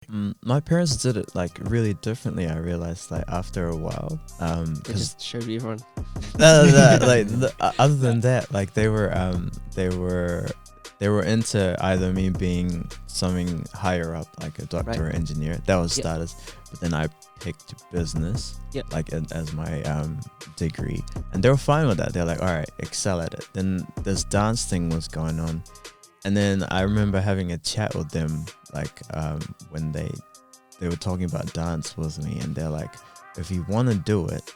My parents did it like really differently. I realized like after a while, They because just showed everyone. other than that, like they were into either me being something higher up, like a doctor or engineer. That was Yep. status. But then I picked business, Yep. like as my degree, and they were fine with that. They're like, all right, excel at it. Then this dance thing was going on, and then I remember having a chat with them, like when they were talking about dance with me, and they're like, if you want to do it.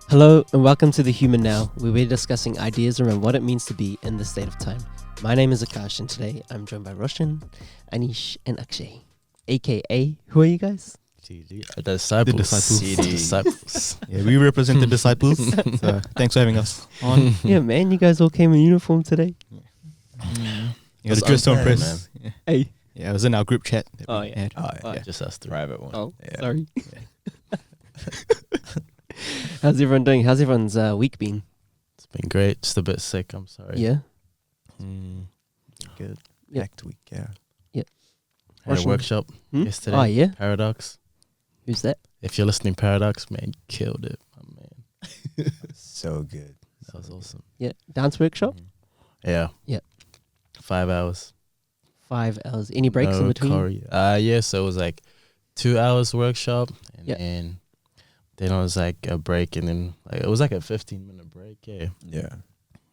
Hello and welcome to The Human Now, where we're discussing ideas around what it means to be in this state of time. My name is Akash, and today I'm joined by Roshan, Anish, and Akshay, aka, who are you guys? The disciples. Disciples. Yeah, we represent the disciples. So thanks for having us on. Yeah, man, you guys all came in uniform today. You got a dress to unfair, impress. Yeah. Hey. Yeah, it was in our group chat. that Oh, we yeah. had. Oh, Oh, yeah. Just us three. Private one. Oh, Yeah. sorry. How's everyone doing? How's everyone's week been? It's been great. Just a bit sick. I'm sorry. Yeah? Good. Yep. Next week, yeah. Had a Russian. workshop yesterday. Oh, yeah? Paradox. Who's that? If you're listening, Paradox, man, you killed it. My man. So good. That was awesome. Yeah, dance workshop? Yeah. Yeah. 5 hours. 5 hours. Any breaks in No between? choreo. Yeah, so it was like 2 hours workshop, and Yeah. then it was like a break, and then like it was like a 15-minute break, yeah, Yeah.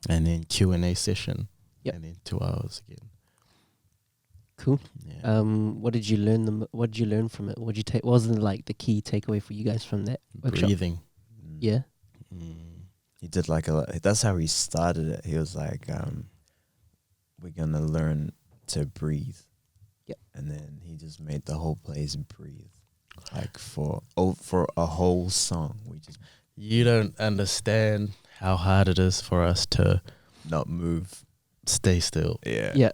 and then Q&A session, Yep. and then 2 hours again. Cool. Yeah. What did you learn? What did you learn from it? What did you take? What was like the key takeaway for you guys from that workshop? Breathing. Yeah. He did like a lot. That's how he started it. He was like, we're going to learn to breathe. Yep. And then he just made the whole place breathe. Like for a whole song, we just You don't understand how hard it is for us to not move. stay still Yeah. Yeah.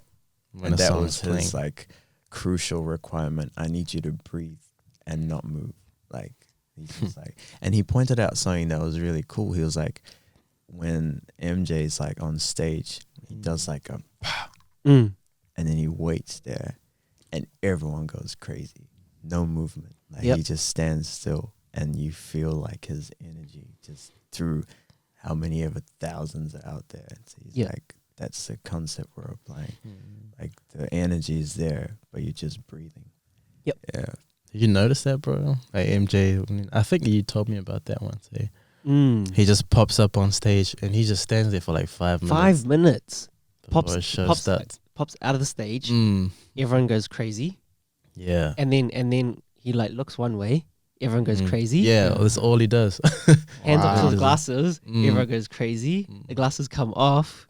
when And a that song was is playing. his like crucial requirement. I need you to breathe and not move. Like he's just like, and he pointed out something that was really cool. He was like, when MJ's like on stage, he does like a Mm. and then he waits there and everyone goes crazy. No movement. Like Yep. he just stands still and you feel like his energy just through how many of thousands are out there. And so he's Yep. like, that's the concept we're applying. Like the energy is there, but you're just breathing. Yep. Yeah. Did you notice that, bro? Like MJ, I think you told me about that once. Eh? Mm. He just pops up on stage and he just stands there for like 5 minutes. 5 minutes. before Pops the show pops starts. pops out of the stage. Mm, Everyone goes crazy, yeah. and then he like looks one way. Everyone goes crazy. Yeah, that's all he does. Hands up to Wow. the glasses. Mm. Everyone goes crazy. Mm. The glasses come off.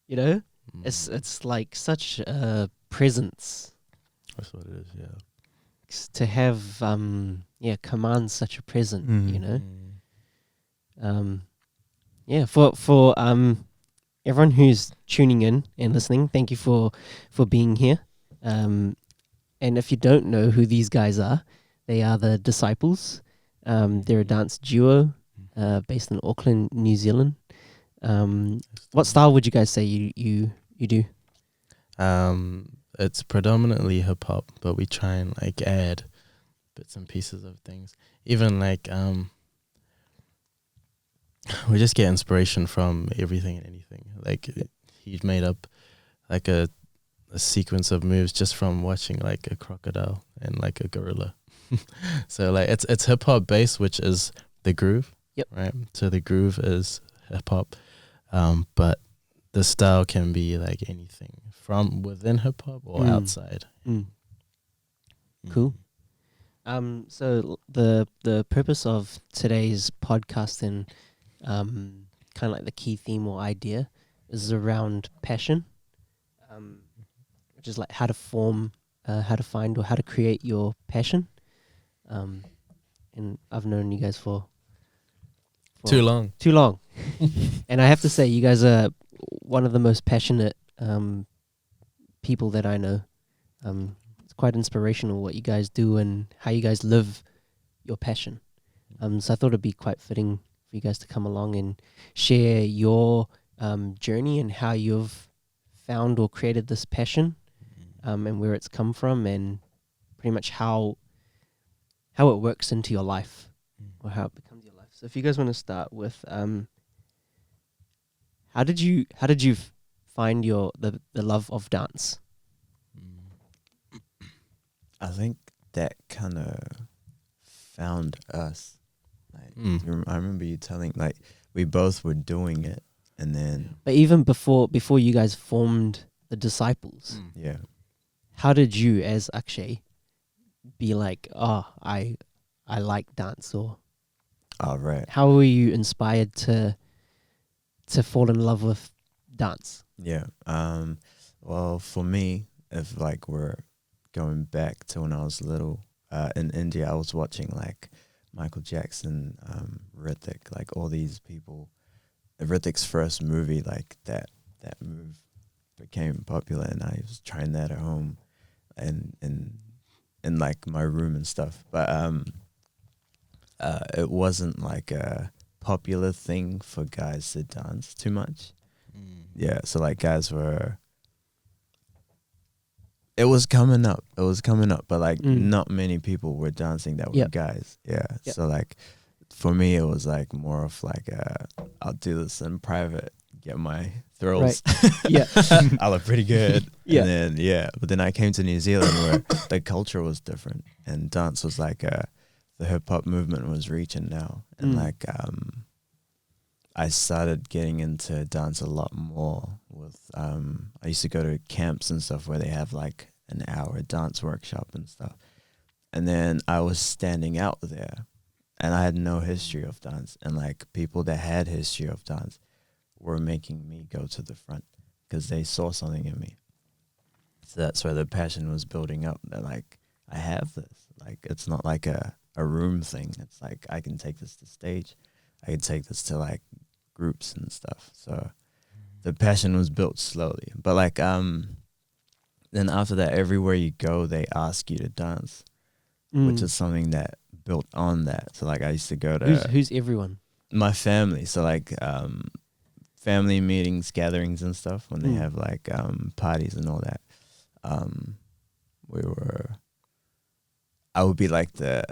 You know, Mm. it's like such a presence That's what it is, yeah. to have. Command such a presence. You know. For everyone who's tuning in and listening, thank you for being here. And if you don't know who these guys are, they are the Disciples. They're a dance duo based in Auckland, New Zealand. What style would you guys say you do? It's predominantly hip hop, but we try and like add bits and pieces of things. Even like we just get inspiration from everything and anything. Like he made up like a sequence of moves just from watching like a crocodile and like a gorilla. So like it's hip hop based, which is the groove. Yep. Right. So the groove is hip hop, but the style can be like anything from within hip hop or outside. Cool. So the purpose of today's podcast and kind of like the key theme or idea is around passion, which is like how to form, how to find or how to create your passion. And I've known you guys for Too long. too long, and I have to say you guys are one of the most passionate people that I know. It's quite inspirational what you guys do and how you guys live your passion. So I thought it'd be quite fitting for you guys to come along and share your journey and how you've found or created this passion, and where it's come from, and pretty much how it works into your life, or how it becomes your life. So if you guys want to start with, how did you find the love of dance? I think that kind of found us. Like, I remember you telling, like, we both were doing it, and then But even before you guys formed the Disciples, yeah, how did you, as Akshay, be like, oh, I like dance, or all right, how were you inspired to fall in love with dance? yeah. Well, for me, if like we're going back to when I was little, in India, I was watching like Michael Jackson, Hrithik, like all these people. Hrithik's first movie, like that move became popular, and I was trying that at home, and in like my room and stuff. But it wasn't like a popular thing for guys to dance too much. Yeah, so like guys were. It was coming up, but like not many people were dancing that were guys. Yeah, so like for me, it was like more of like I'll do this in private, get my thrills. Right. Yeah, I look pretty good. Yeah. And then but then I came to New Zealand where the culture was different, and dance was like the hip hop movement was reaching now, and like I started getting into dance a lot more with I used to go to camps and stuff where they have like an hour dance workshop and stuff. And then I was standing out there, and I had no history of dance, and like people that had history of dance were making me go to the front because they saw something in me. So that's where the passion was building up, that like I have this. Like it's not like a room thing. It's like I can take this to stage. I can take this to like groups and stuff. So the passion was built slowly. But like then after that, everywhere you go, they ask you to dance, which is something that built on that. So like I used to go to who's everyone? my family. So like family meetings, gatherings and stuff, when they have like parties and all that. I would be like the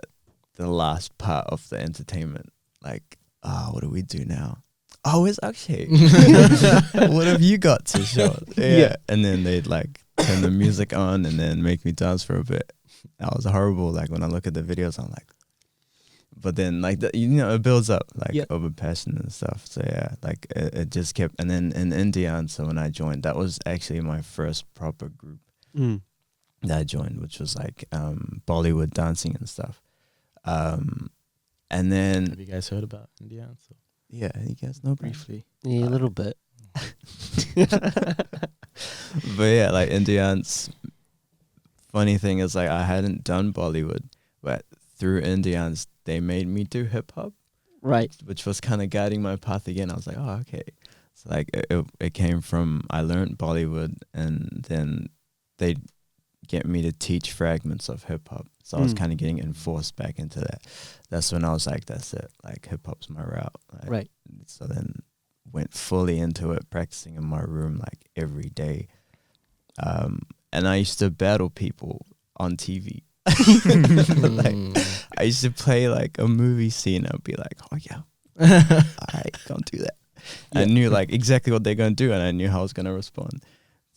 last part of the entertainment. Like, what do we do now? Oh, it's Akshay. What have you got to show? Yeah. And then they'd like turn the music on and then make me dance for a bit. That was horrible. Like when I look at the videos, I'm like, but then like it builds up like over passion and stuff. So yeah, like it just kept. And then in India, and so when I joined, that was actually my first proper group that I joined, which was like Bollywood dancing and stuff. And then have you guys heard about India? So yeah, you guys know briefly. Yeah, a little bit. But yeah, like Indians. Funny thing is, like I hadn't done Bollywood, but through Indians, they made me do hip hop, right? Which was kind of guiding my path again. I was like, oh, okay. So like it came from I learned Bollywood, and then they get me to teach fragments of hip hop. So I was kind of getting enforced back into that. That's when I was like, that's it. Like hip hop's my route. Like, right. So then went fully into it, practicing in my room like every day. And I used to battle people on TV. Like, I used to play like a movie scene. I'd be like, oh yeah, all right, don't do that. Yeah. I knew like exactly what they're gonna do, and I knew how I was gonna respond.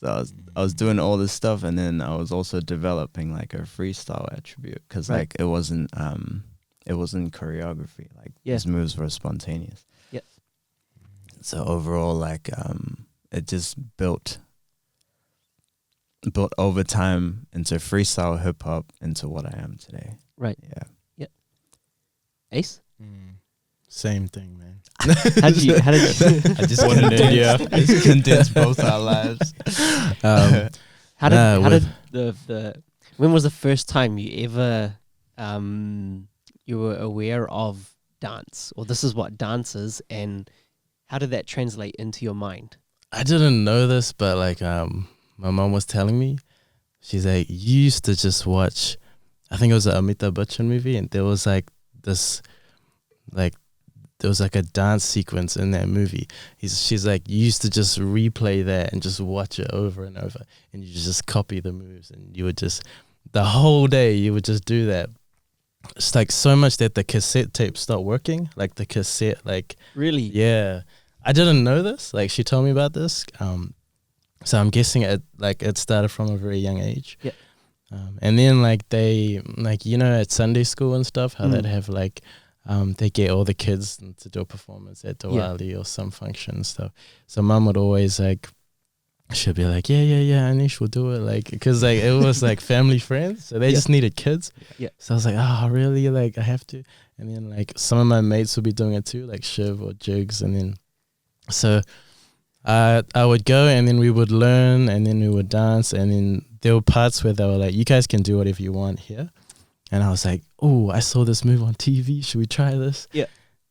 So I was doing all this stuff, and then I was also developing like a freestyle attribute because like it wasn't choreography. Like these moves were spontaneous. Yeah. So overall, like it just built over time into freestyle hip hop into what I am today. Right. Yeah. Yeah. Ace? Same thing, man. How did you I just condensed both our lives. How did the when was the first time you ever you were aware of dance, or this is what dance is, and how did that translate into your mind? I didn't know this, but like my mom was telling me, she's like, you used to just watch, I think it was an Amitabh Bachchan movie, and there was like this, like there was like a dance sequence in that movie. She's like, you used to just replay that and just watch it over and over, and you just copy the moves, and you would just the whole day you would just do that. It's like so much that the cassette tape stopped working. Like the cassette, like Really? yeah, I didn't know this. Like she told me about this. So I'm guessing it started from a very young age. Yeah. And then like they like at Sunday school and stuff, how they'd have like they get all the kids to do a performance at Diwali or some function and stuff. So mum would always like, she'd be like, yeah, Anish will do it, like, because like it was like family friends, so they just needed kids. Yeah. So I was like, oh really, like I have to. And then like some of my mates would be doing it too, like Shiv or Jigs, and then so I would go, and then we would learn, and then we would dance, and then there were parts where they were like, you guys can do whatever you want here. And I was like, oh, I saw this move on TV, should we try this? Yeah.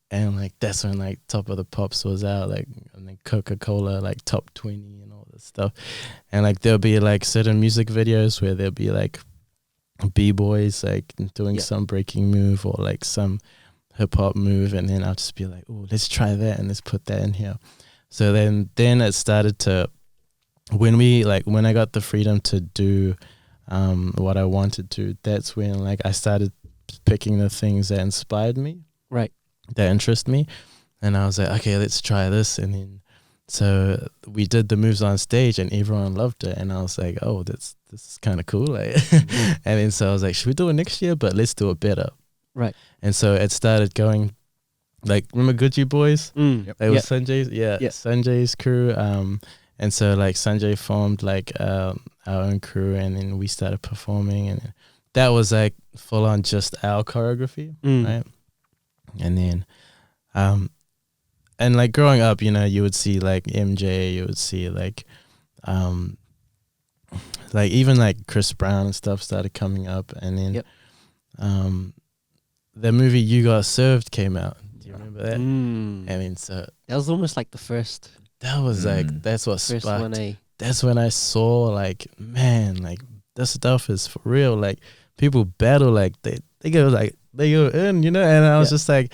And like that's when like Top of the Pops was out, like, and then Coca-Cola like Top 20 and all this stuff. And like there'll be like certain music videos where there'll be like B-boys like doing some breaking move or like some hip hop move, and then I'll just be like, oh, let's try that and let's put that in here. So then it started to, when I got the freedom to do what I wanted to, that's when like I started picking the things that inspired me, right, that interest me, and I was like, okay, let's try this. And then so we did the moves on stage, and everyone loved it, and I was like, oh, this is kind of cool, like. And then so I was like, should we do it next year, but let's do it better, right? And so it started going. Like, remember Gucci Boys? Yep. It was Sanjay's, Sanjay's crew. And so like Sanjay formed like our own crew, and then we started performing, and that was like full on just our choreography, right? And then, and like growing up, you would see like MJ, you would see like even like Chris Brown and stuff started coming up, and then the movie You Got Served came out. Do you remember that? I mean, so that was almost like the first. That was like, that's what first sparked. 1A. That's when I saw like, man, like this stuff is for real. Like people battle, like they go in, and I was just like,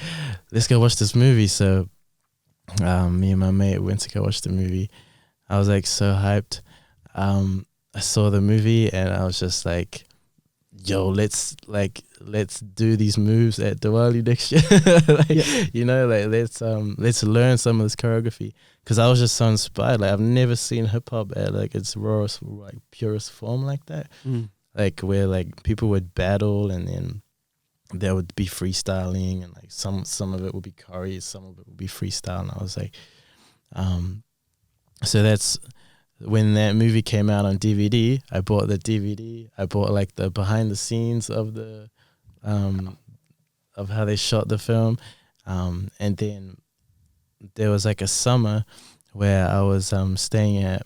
let's go watch this movie. So me and my mate went to go watch the movie. I was like so hyped. I saw the movie, and I was just like, yo, let's do these moves at Diwali next year. Let's learn some of this choreography, because I was just so inspired. Like I've never seen hip hop at like its rawest, like purest form like that. Like where like people would battle, and then there would be freestyling, and like some of it would be choreo, some of it would be freestyle. And I was like, so that's when that movie came out on DVD. I bought the DVD. I bought like the behind the scenes of the of how they shot the film, and then there was like a summer where I was staying at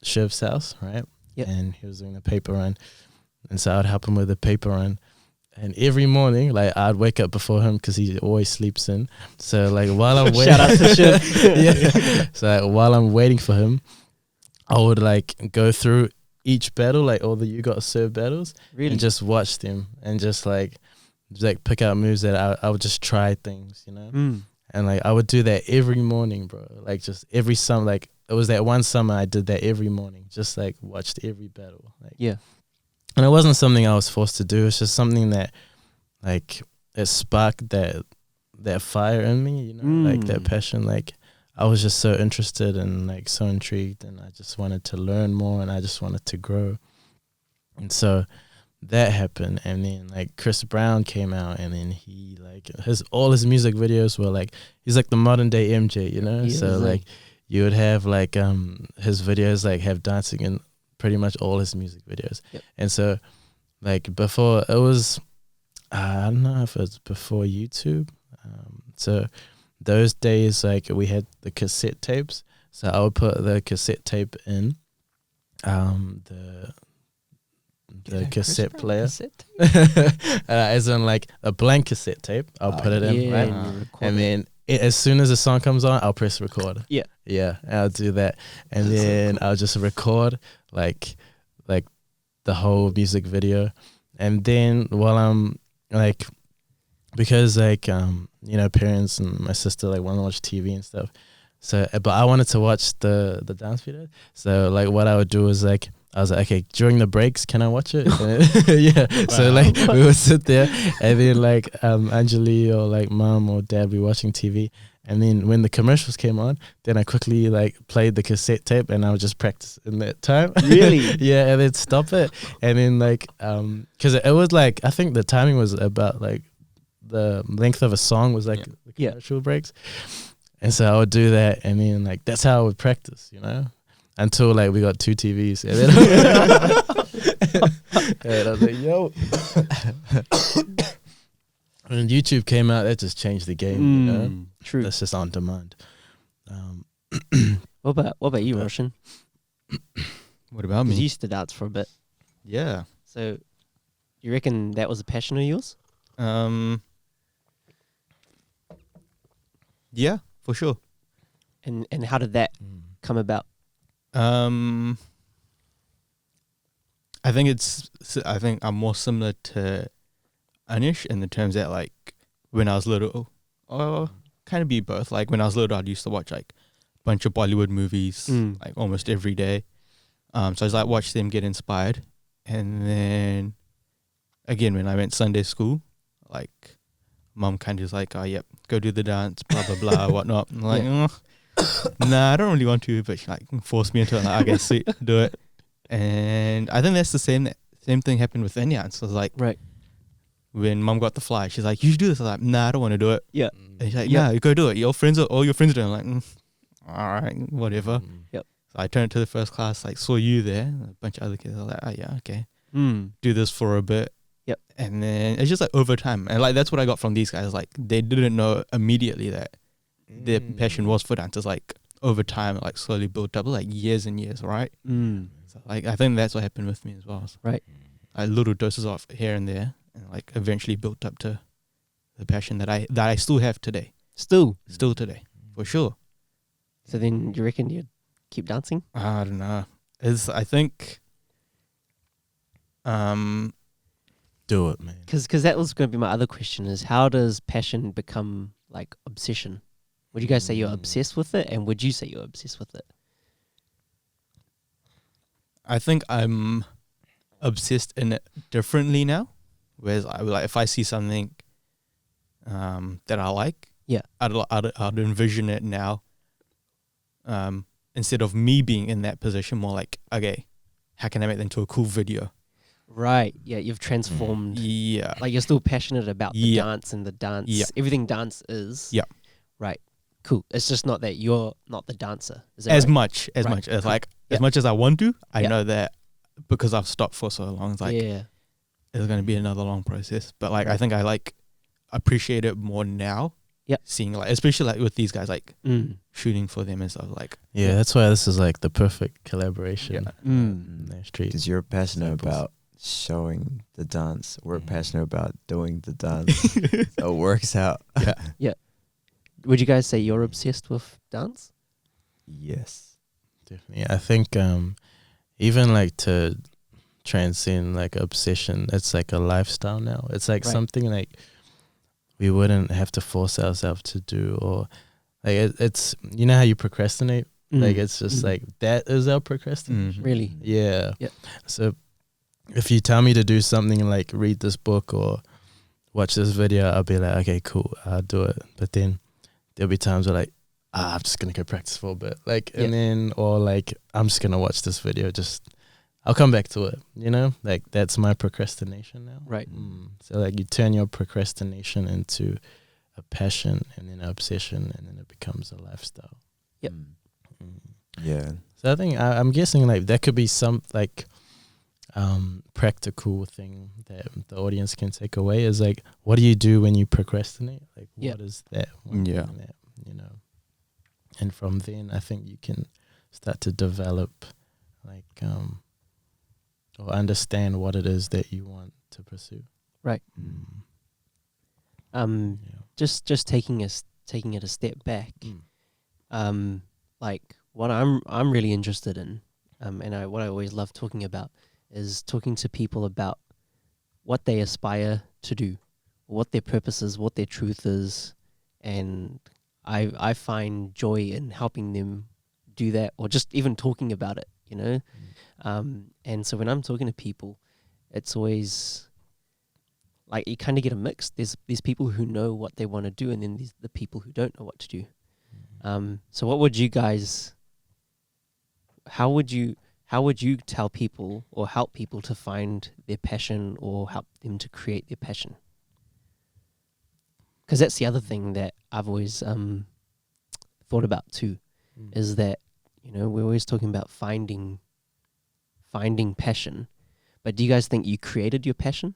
Shiv's house, right? Yep. And he was doing the paper run, and so I'd help him with the paper run. And every morning, like I'd wake up before him because he always sleeps in. So like while I'm waiting, shout out to Shiv. So like, while I'm waiting for him, I would like go through each battle, like all the You Got Served battles, and just watch them, and just like pick out moves that I would just try things, And like I would do that every morning, bro. Like just every summer, like it was that one summer I did that every morning, just like watched every battle. Like, and it wasn't something I was forced to do. It's just something that like it sparked that fire in me, like that passion. Like I was just so interested and like so intrigued, and I just wanted to learn more, and I just wanted to grow. And so that happened, and then like Chris Brown came out, and then he like all his music videos were like, he's like the modern day MJ, so like you would have like his videos like have dancing in pretty much all his music videos. And so like before, it was I don't know if it's before YouTube, so those days like we had the cassette tapes, so I would put the cassette tape in the cassette player, as in like a blank cassette tape. I'll put it in, right? And then as soon as the song comes on, I'll press record. I'll do that, and then I'll just record like the whole music video. And then while I'm like, because like parents and my sister like want to watch TV and stuff. So, but I wanted to watch the dance video. So like what I would do is like, I was like, okay, during the breaks, can I watch it? Yeah. Wow. So like we would sit there and then like Anjali or like mom or dad be watching TV. And then when the commercials came on, then I quickly like played the cassette tape and I would just practice in that time. Really? Yeah, and then stop it. And then like, cause it was like, I think the timing was about like the length of a song was like the commercial breaks. And so I would do that. And then like, that's how I would practice, until like we got 2 TVs. And then and I was like, yo. When YouTube came out, that just changed the game. True. That's just on demand. What about you, Roshan? What about me? You used to dance for a bit. Yeah. So you reckon that was a passion of yours? Yeah, for sure. And how did that come about? I think I'm more similar to Anish in the terms that like when I was little, or kind of be both. Like when I was little, I used to watch like a bunch of Bollywood movies like almost every day. So I just like watch them get inspired, and then again when I went Sunday school, like mom kind of was like, oh yep, go do the dance, blah blah blah, whatnot. I'm like, nah, I don't really want to, but she like forced me into it. Like, I guess do it, and I think that's the same thing happened with Enya. So it's like when mom got the fly, she's like, you should do this. I was like, nah, I don't want to do it. Yeah. And she's like, nah, you go do it. All your friends are doing it. I'm like, all right, whatever. Yep. So I turned to the first class, like saw you there, a bunch of other kids. I was like, oh yeah, okay. Do this for a bit. Yep. And then it's just like over time. And like that's what I got from these guys. Like they didn't know immediately that their passion was for dance. It's like over time, like slowly built up, like years and years, right? So like I think that's what happened with me as well. So, right. Like little doses of here and there, and like eventually built up to the passion that I still have today. Still today, for sure. So then you reckon you'd keep dancing? I don't know. I think do it, man. Because that was going to be my other question: is how does passion become like obsession? Would you guys say you're obsessed with it, and would you say you're obsessed with it? I think I'm obsessed in it differently now. Whereas if I see something that I like, I'd envision it now. Instead of me being in that position, more like, okay, how can I make that into a cool video? Right. Yeah, you've transformed. Yeah. Like you're still passionate about the dance and the dance. Yeah. Everything dance is. Yeah. Right. Cool. It's just not that you're not the dancer. Is that as right? much as right. much as like as much as I want to, I know that because I've stopped for so long, it's like it's gonna be another long process. But like I think I like appreciate it more now. Yeah. Seeing like especially like with these guys like shooting for them and stuff like that's why this is like the perfect collaboration. Because you're passionate about showing the dance. We're passionate about doing the dance. So it works out. Yeah. Would you guys say you're obsessed with dance? Yes. Definitely. I think even like to transcend like obsession, it's like a lifestyle now. It's like something like we wouldn't have to force ourselves to do, or like it's you know how you procrastinate? Like it's just like that is our procrastination. Really? Yeah. So if you tell me to do something like read this book or watch this video, I'll be like, okay, cool, I'll do it. But then there'll be times where like, I'm just gonna go practice for a bit, like, and then or like I'm just gonna watch this video. I'll come back to it. Like that's my procrastination now. Right. So like you turn your procrastination into a passion and then an obsession, and then it becomes a lifestyle. Yep. Yeah. So I think I'm guessing like that could be some like practical thing that the audience can take away is like, what do you do when you procrastinate? Like, what is that? That, and from then I think you can start to develop like or understand what it is that you want to pursue. Right. Just taking it a step back. Like what I'm really interested in, and what I always love talking about is talking to people about what they aspire to do, what their purpose is, what their truth is, and I find joy in helping them do that, or just even talking about it, you know. And so when I'm talking to people, it's always like you kind of get a mix. There's people who know what they want to do, and then there's the people who don't know what to do. So what would you guys? How would you tell people or help people to find their passion, or help them to create their passion? Because that's the other thing that I've always thought about too, is that, you know, we're always talking about finding passion, but do you guys think you created your passion?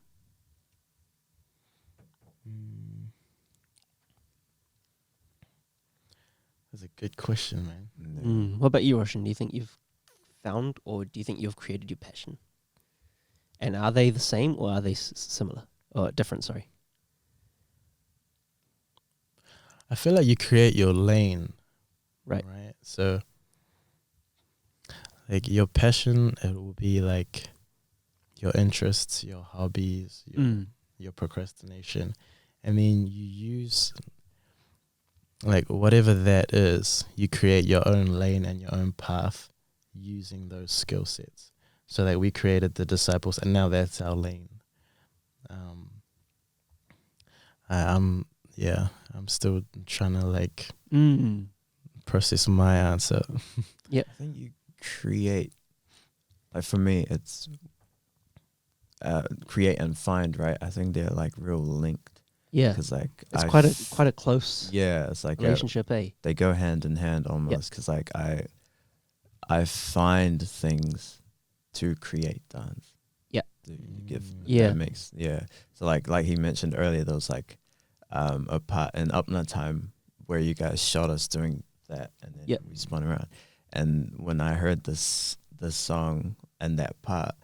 That's a good question, man. What about you, Roshan? Do you think you've found, or do you think you've created your passion? And are they the same, or are they similar or different? Sorry. I feel like you create your lane. Right. So, like, your passion, it will be like your interests, your hobbies, your procrastination. I mean, you use, like, whatever that is, you create your own lane and your own path using those skill sets. So, like, we created the disciples, and now that's our lane. I'm still trying to, like, process my answer. I think you create, like, for me, it's create and find, right? I think they're like real linked. Yeah, because like it's quite a close it's like relationship. They go hand in hand almost. Because like I find things to create dance. That makes So like he mentioned earlier, there was like a part in Upna time where you guys shot us doing that, and then we spun around. And when I heard this song and that part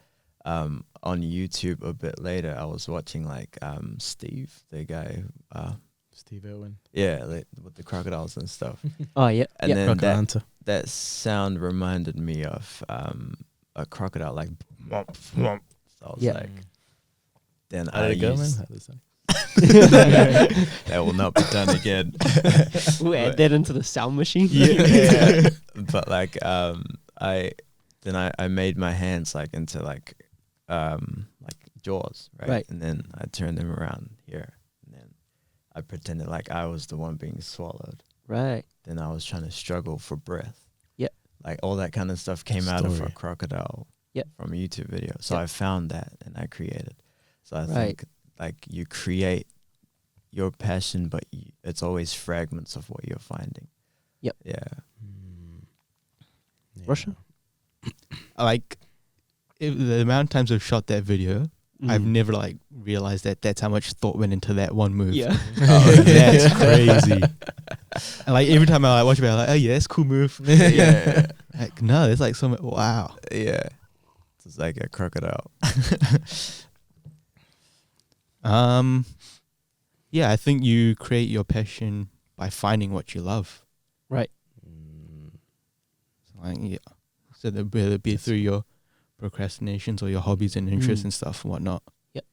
on YouTube a bit later, I was watching like Steve, the guy, Steve Irwin. Yeah, like, with the crocodiles and stuff. Oh yeah, and then that sound reminded me of a crocodile, like. So I was like, then How did it go, man? How did it sound? That will not be done again. We'll add that into the sound machine. Yeah. But like I made my hands like into like jaws, right? And then I turned them around here, and then I pretended like I was the one being swallowed. Right. Then I was trying to struggle for breath. Yep. Like all that kind of stuff came out of a crocodile. From a YouTube video. So I found that and I created. So I think like you create your passion, but it's always fragments of what you're finding. Yep. Yeah. Russian? Like, the amount of times I've shot that video, I've never like realized that that's how much thought went into that one move. Yeah. That's crazy. And like every time I like watch it, I'm like, oh yeah, that's a cool move. Like, no, it's like so much. Wow. Yeah. It's like a crocodile. Yeah, I think you create your passion by finding what you love. Right. So whether it be through your procrastinations or your hobbies and interests and stuff and whatnot. Yep.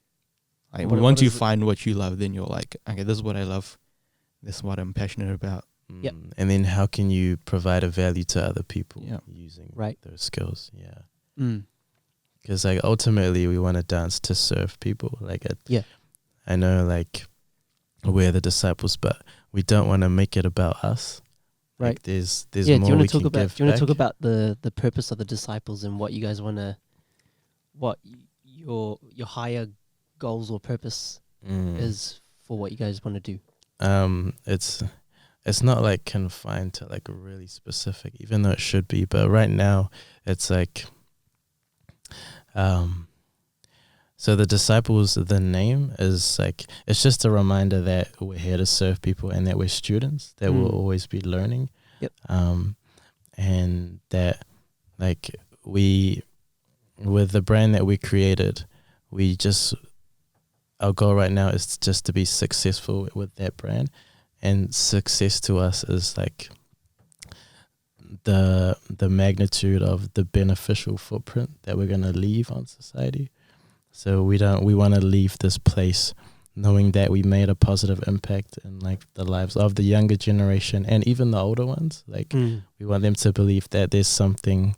Like once you find what you love, then you're like, okay, this is what I love. This is what I'm passionate about. Yep. And then how can you provide a value to other people using those skills? Yeah. Because like ultimately we want to dance to serve people. Like I know like we're the disciples, but we don't want to make it about us. Right. Like there's do you more want we to talk can about? give Do you want back. to talk about the purpose of the disciples and what you guys want to, what your higher goals or purpose is for what you guys want to do? It's not like confined to like a really specific, even though it should be. But right now, it's like, so the disciples, the name is like, it's just a reminder that we're here to serve people and that we're students, that we'll always be learning. Yep. And that like with the brand that we created, our goal right now is just to be successful with that brand. And success to us is like the magnitude of the beneficial footprint that we're going to leave on society. So we want to leave this place knowing that we made a positive impact in like the lives of the younger generation and even the older ones. Like we want them to believe that there's something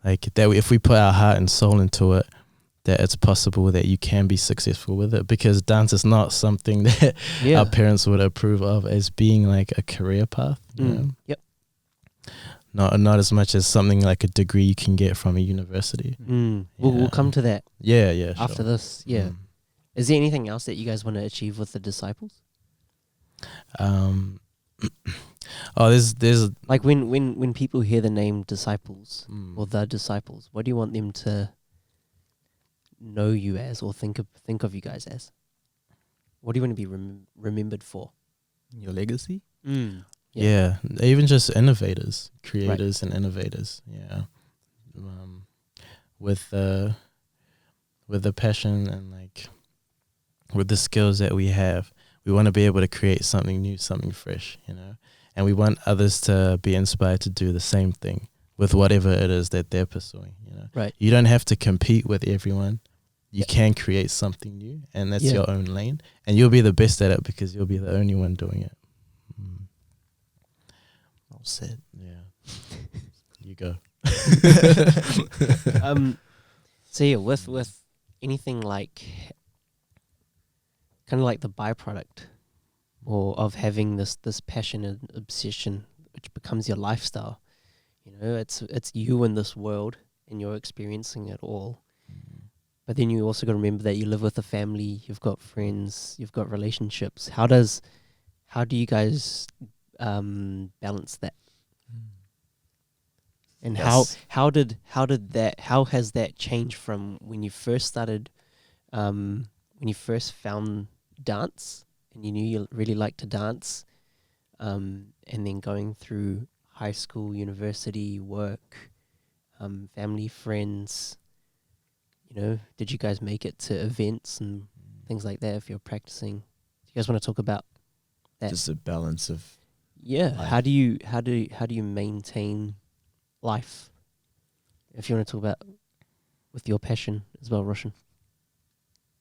like that if we put our heart and soul into it, that it's possible that you can be successful with it, because dance is not something that our parents would approve of as being like a career path. You know? Yep. Not as much as something like a degree you can get from a university. We'll come to that Yeah, after sure. this. Yeah. Is there anything else that you guys want to achieve with the disciples? There's Like when people hear the name disciples or the disciples, what do you want them to know you as, or think of you guys as? What do you want to be remembered for? Your legacy? Yeah, even just innovators, creators, and innovators. Yeah, with the passion and like with the skills that we have, we want to be able to create something new, something fresh, you know. And we want others to be inspired to do the same thing with whatever it is that they're pursuing. You know, Right. You don't have to compete with everyone. You can create something new, and that's your own lane, and you'll be the best at it because you'll be the only one doing it. Well said. Yeah. You go. So yeah, with anything like kind of like the byproduct or of having this passion and obsession which becomes your lifestyle, you know, it's you in this world and you're experiencing it all. But then you also got to remember that you live with a family, you've got friends, you've got relationships. How do you guys balance that? And how has that changed from when you first started, when you first found dance and you knew you really liked to dance, and then going through high school, university, work, family, friends, you know, did you guys make it to events and things like that if you're practicing? Do you guys want to talk about that? Just a balance of life. life. How do you maintain life? If you want to talk about with your passion as well, Roshan.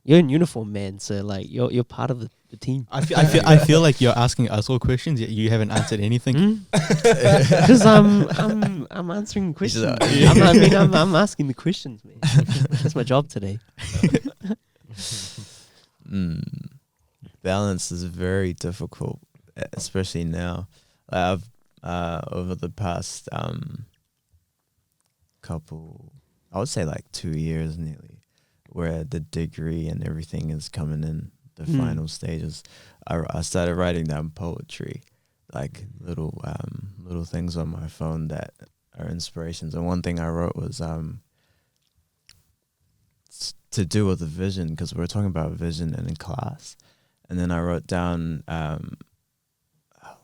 You're in uniform, man, so like you're part of the team. I feel like you're asking us all questions, yet you haven't answered anything. Because I'm answering questions. I'm asking the questions, man. That's my job today. Balance is very difficult, especially now. I've over the past couple, I would say like 2 years nearly, where the degree and everything is coming in the final stages. I started writing down poetry, like little things on my phone that are inspirations. And one thing I wrote was to do with the vision, because we were talking about vision in class. And then I wrote down, what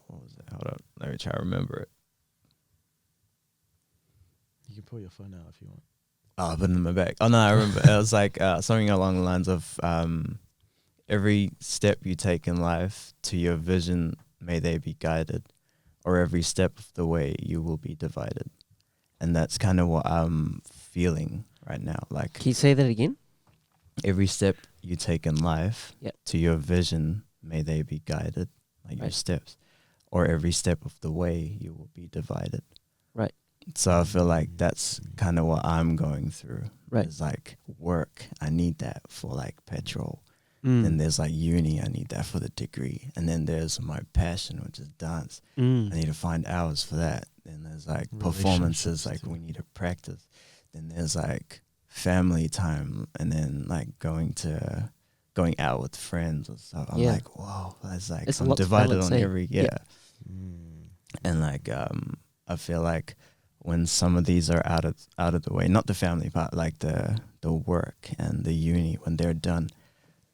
was it? Hold up, let me try to remember it. You can pull your phone out if you want. Oh, I put it in my bag. Oh no, I remember. It was like something along the lines of every step you take in life to your vision, may they be guided, or every step of the way you will be divided. And that's kind of what I'm feeling right now. Like, Can you say that again? every step you take in life to your vision, may they be guided, like your steps, or every step of the way you will be divided. Right. So I feel like that's kind of what I'm going through. Right. It's like work, I need that for like petrol. Then there's like uni, I need that for the degree. And then there's my passion, which is dance. I need to find hours for that. Then there's like performances, like we need to practice. Then there's like family time, and then like going out with friends and stuff. I'm like, whoa, that's like It's a I'm lot to divided balance, on eh? every And like I feel like when some of these are out of the way, not the family part, like the work and the uni, when they're done,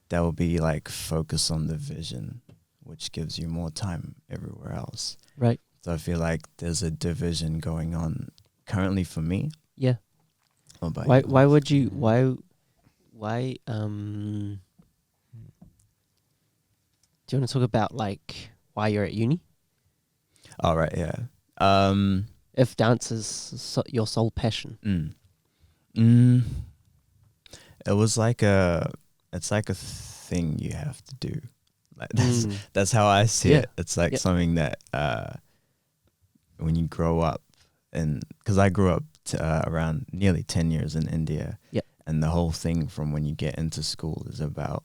that will be like focus on the vision, which gives you more time everywhere else. Right. So I feel like there's a division going on currently for me. Yeah. What about Why you? why would you why do you want to talk about like why you're at uni? All right, yeah. If dance is your sole passion. It was like it's like a thing you have to do. Like Mm. that's how I see Yeah. it. It's like Yeah. something that when you grow up, and because I grew up around nearly 10 years in India, Yeah. and the whole thing from when you get into school is about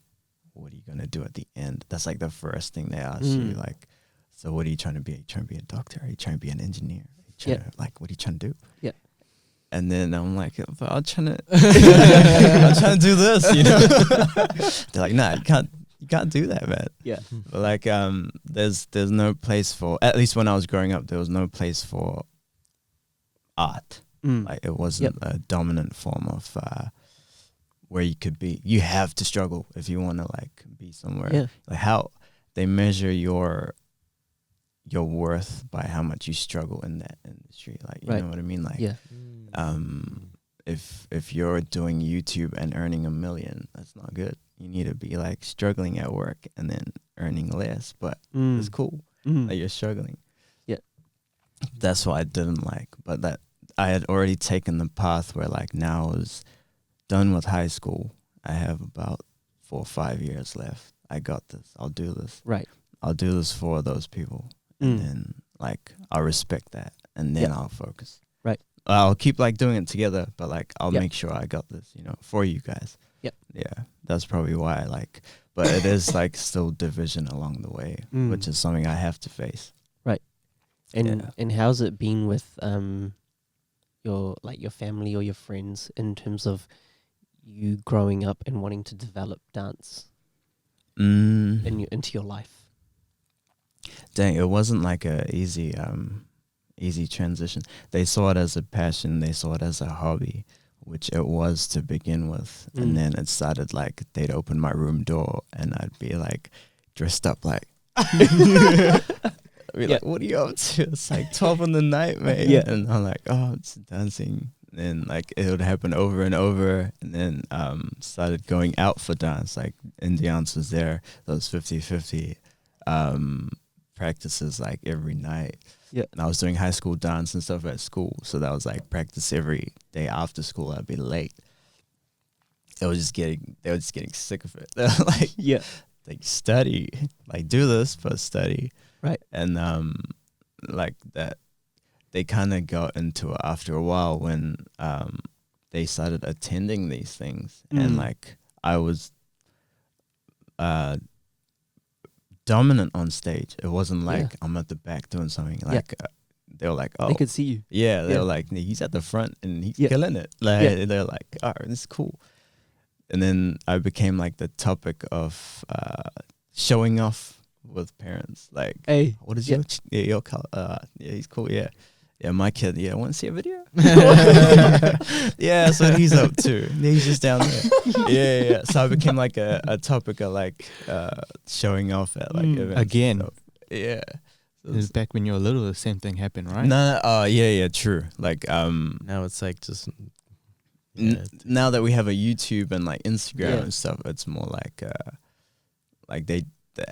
what are you gonna do at the end. That's like the first thing they ask you. Like, so what are you trying to be? Are you trying to be a doctor? Are you trying to be an engineer? Are you trying to, like, what are you trying to do? Yeah. And then I'm like, but I'm trying to, I'm trying to do this, you know. They're like, nah, you can't do that, man. Yeah. But like, there's no place for, at least when I was growing up, there was no place for art. Mm. Like, it wasn't a dominant form of where you could be. You have to struggle if you want to like be somewhere. Yeah. Like how they measure your worth by how much you struggle in that industry. Like, you know what I mean? Like, Yeah. if you're doing YouTube and earning $1 million, that's not good. You need to be like struggling at work and then earning less, but it's cool that you're struggling. Yeah. That's what I didn't like, but that I had already taken the path where like now I was done with high school. I have about 4 or 5 years left. I got this. I'll do this. Right. I'll do this for those people. And then like I'll respect that and then I'll focus. Right. I'll keep like doing it together, but like I'll make sure I got this, you know, for you guys. Yep. Yeah. That's probably why I like, but it is like still division along the way, which is something I have to face. Right. And Yeah. and how's it been with your family or your friends in terms of you growing up and wanting to develop dance into your life? Dang, it wasn't like a easy transition. They saw it as a passion. They saw it as a hobby, which it was to begin with. And then it started like they'd open my room door and I'd be like dressed up like, I'd be like, what are you up to? It's like 12 in the night, mate. Yeah. And I'm like, oh, it's dancing. And then like it would happen over and over. And then started going out for dance. Like Indians was there. Those 50-50 practices like every night. Yeah. And I was doing high school dance and stuff at school. So that was like practice every day after school. I'd be late. They were just getting sick of it. They're like, like study, like do this, but study. Right. And like that, they kind of got into it after a while when they started attending these things. And like I was dominant on stage. It wasn't like I'm at the back doing something. Like they were like, oh, They could see you. yeah, they were like, he's at the front and he's killing it. Like they're like, oh, this is cool. And then I became like the topic of showing off with parents. Like, Hey. what is your color? Yeah, he's cool. Yeah. Yeah, my kid, want to see a video? Yeah, that's what he's up to. He's just down there. Yeah. So I became like a topic of like showing off at like events. Again. So, yeah. It was back when you were little, the same thing happened, right? No, yeah, true. Like Now it's like just now that we have a YouTube and like Instagram Yeah. and stuff, it's more like they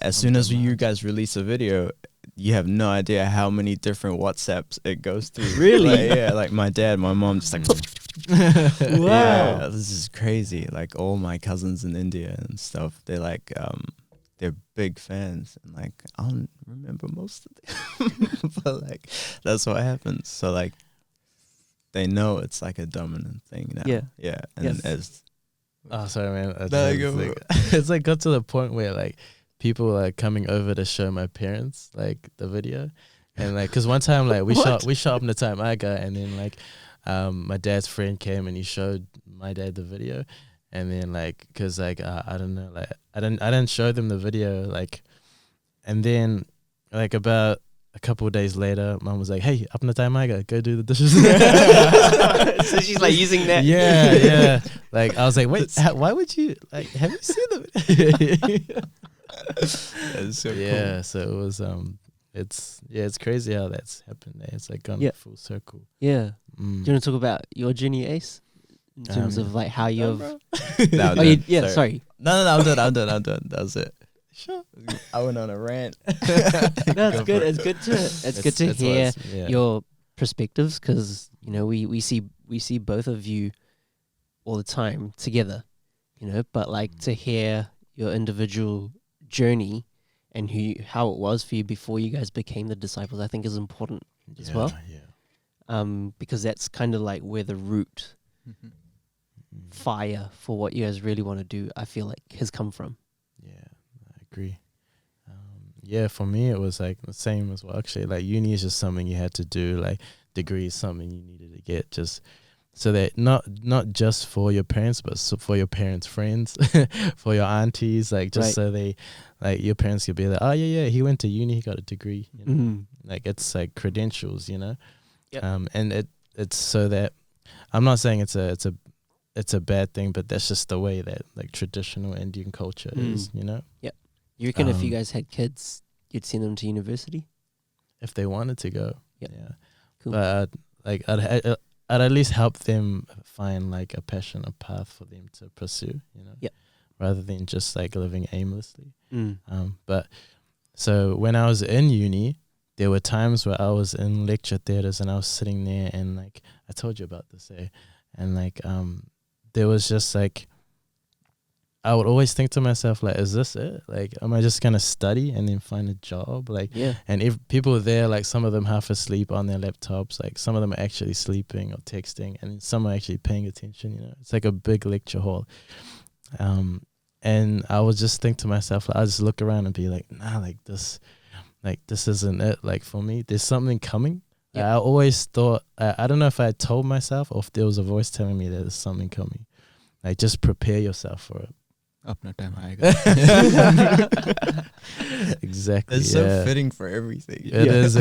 as soon as you guys release a video, you have no idea how many different WhatsApps it goes through. Really? Like, yeah, like my dad, my mom just like Wow. yeah, this is crazy. Like all my cousins in India and stuff, they like they're big fans and like I don't remember most of them. But like that's what happens. So like they know it's like a dominant thing now. Yeah. Yeah. And Yes. as oh sorry man, No, you go, it's like got to the point where like people are coming over to show my parents like the video, and like because one time like we shot up in the time I got, and then like my dad's friend came and he showed my dad the video, and then like because like I don't know, like I didn't show them the video, like, and then like about a couple of days later, Mom was like, "Hey, up in the time I got, go do the dishes." So she's like using that. Yeah. Like I was like, wait, why would you like? Have you seen the video? that's so Yeah, so it was it's crazy how that's happened. It's like gone full circle. Yeah. Do you want to talk about your journey, Ace? In terms of like how you've cool. sorry. No, I'm done. That was it. Sure. I went on a rant. No, it's good. It's good to hear your your perspectives, because you know we see both of you all the time together, you know, but like to hear your individual journey and how it was for you before you guys became the disciples, I think is important as well. Because that's kind of like where the root fire for what you guys really want to do, I feel like, has come from. Yeah, I agree. Yeah, for me it was like the same as well. Actually, like uni is just something you had to do. Like degree is something you needed to get, just so that not just for your parents, but for your parents' friends, for your aunties, like just so they, like your parents could be like, oh yeah, he went to uni, he got a degree. You know? Like it's like credentials, you know. Yep. And it's so that I'm not saying it's a bad thing, but that's just the way that like traditional Indian culture is, you know. Yep. You reckon if you guys had kids, you'd send them to university? If they wanted to go. Yep. Yeah. Cool. But like I'd at least help them find like a passion, a path for them to pursue, you know. Yep. Rather than just like living aimlessly. But so when I was in uni, there were times where I was in lecture theaters and I was sitting there and like I told you about this, and like there was just like I would always think to myself, like, is this it? Like, am I just gonna study and then find a job? Like, and if people are there, like some of them half asleep on their laptops, like some of them are actually sleeping or texting, and some are actually paying attention. You know, it's like a big lecture hall. And I would just think to myself, like, I just look around and be like, nah, like this isn't it. Like for me, there's something coming. Like, I always thought, I don't know if I told myself or if there was a voice telling me that there's something coming. Like just prepare yourself for it. Apna time aayega. Exactly. It's so fitting for everything. It is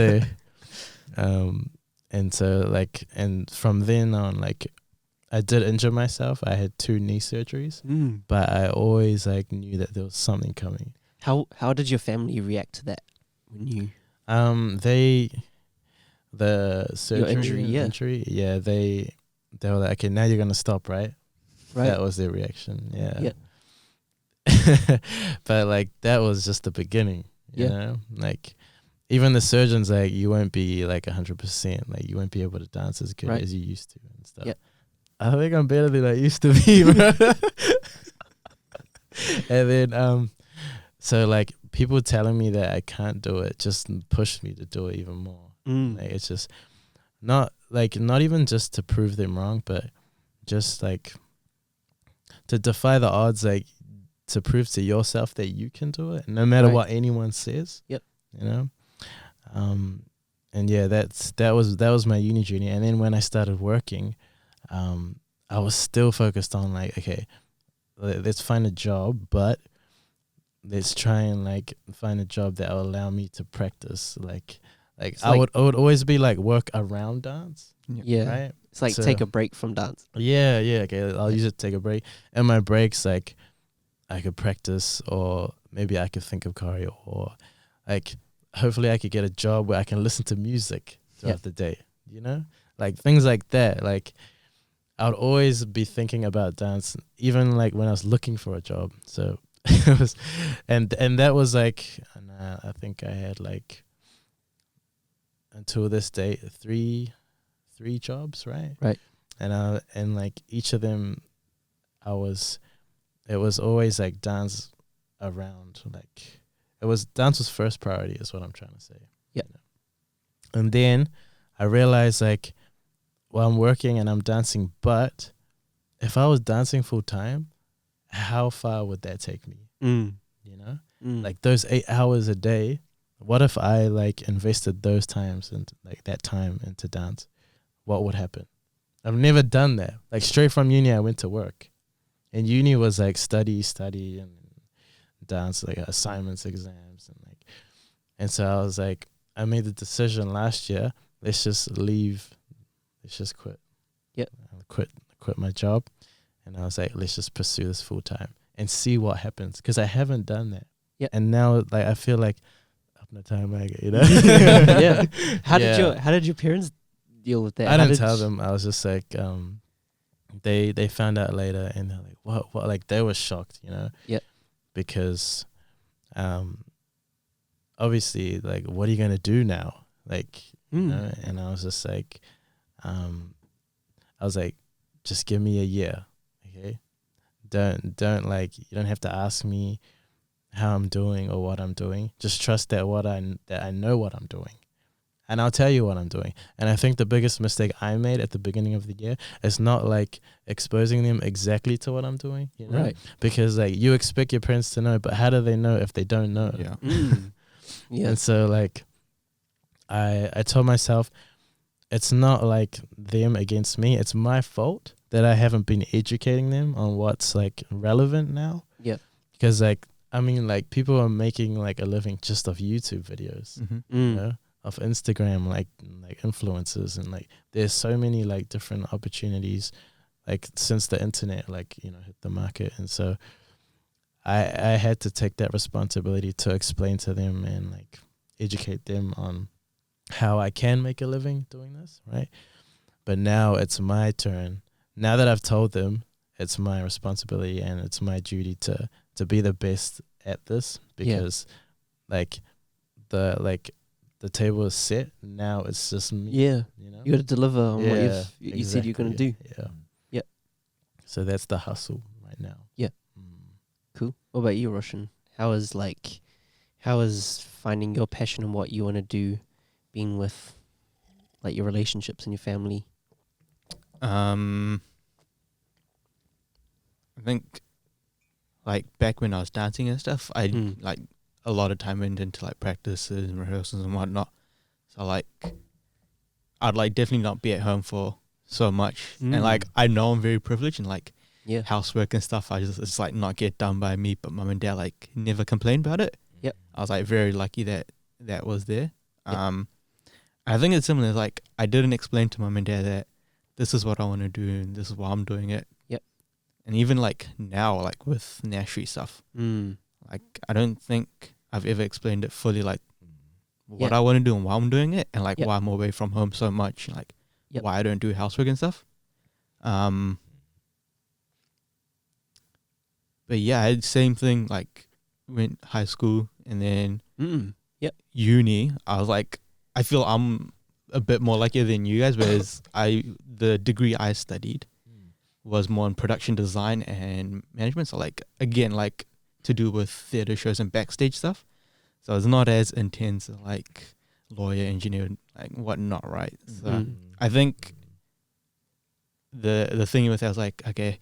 and so like, and from then on, like I did injure myself. I had 2 knee surgeries, but I always like knew that there was something coming. How did your family react to that when you? The surgery, injury, they were like, okay, now you're gonna stop, right? That was their reaction. Yeah. But like that was just the beginning, you know. Like even the surgeons, like you won't be like 100%. Like you won't be able to dance as good as you used to and stuff. I think I'm better than I used to be, bro. And then so like people telling me that I can't do it just pushed me to do it even more. Like it's just not even just to prove them wrong, but just like to defy the odds, like to prove to yourself that you can do it, no matter what anyone says. You know, and yeah, that was my uni journey. And then when I started working, I was still focused on like, okay, let's find a job, but let's try and like find a job that will allow me to practice. Like I would always be like work around dance. Right. It's like take a break from dance. Okay, I'll use it to take a break. And my breaks, like I could practice, or maybe I could think of choreo, or like hopefully I could get a job where I can listen to music throughout the day, you know? Like things like that. Like I would always be thinking about dance, even like when I was looking for a job. So it was, and that was like, I think I had like until this day 3 jobs, right? And like each of them, it was always like dance around, like dance was first priority is what I'm trying to say. You know? And then I realized like, well, I'm working and I'm dancing, but if I was dancing full time, how far would that take me? You know, like those 8 hours a day, what if I like invested those times and like that time into dance? What would happen? I've never done that. Like straight from uni, I went to work, and uni was like study and dance, like assignments, exams, and so I was like, I made the decision last year. Let's just leave. Let's just quit. I quit my job, and I was like, let's just pursue this full time and see what happens, because I haven't done that. And now like I feel like up the time, you know. How did your parents deal with that? I didn't tell them. I was just like, they found out later, and they're like, what? Like they were shocked, you know. Because, obviously, like, what are you gonna do now? Like, you know? And I was just like, just give me a year, okay? don't like, you don't have to ask me how I'm doing or what I'm doing. Just trust that I know what I'm doing. And I'll tell you what I'm doing. And I think the biggest mistake I made at the beginning of the year is not like exposing them exactly to what I'm doing, you know? Right. Because like you expect your parents to know, but how do they know if they don't know? Yeah. Yeah. And so like I told myself it's not like them against me. It's my fault that I haven't been educating them on what's like relevant now. Yep. Because like, I mean, like people are making like a living just off YouTube videos, you know, of Instagram, like influencers, and like there's so many like different opportunities, like since the internet, like, you know, hit the market. And so I had to take that responsibility to explain to them and like educate them on how I can make a living doing this, right? But now it's my turn. Now that I've told them, it's my responsibility and it's my duty to be the best at this, because like the table is set. Now it's just me. Yeah. You know? You got to deliver on what you said you're going to do. Yeah. Yep. So that's the hustle right now. Yeah. Cool. What about you, Roshan? How is finding your passion and what you want to do, being with like your relationships and your family? I think like back when I was dancing and stuff, I like a lot of time went into like practices and rehearsals and whatnot. So like I'd like definitely not be at home for so much. And like I know I'm very privileged and like housework and stuff, I just like not get done by me, but mum and dad like never complained about it. Yep. I was like very lucky that was there. I think it's similar. Like I didn't explain to mum and dad that this is what I want to do and this is why I'm doing it. Yep. And even like now, like with Nash Street stuff, like I don't think I've ever explained it fully, like what I want to do and why I'm doing it, and like why I'm away from home so much, and like why I don't do housework and stuff. But yeah, I had the same thing. Like went high school and then uni. I was like, I feel I'm a bit more luckier than you guys, whereas the degree I studied was more in production design and management. So like again, like to do with theater shows and backstage stuff. So it's not as intense as like lawyer, engineer, like whatnot, right? So I think the thing with that was like, okay,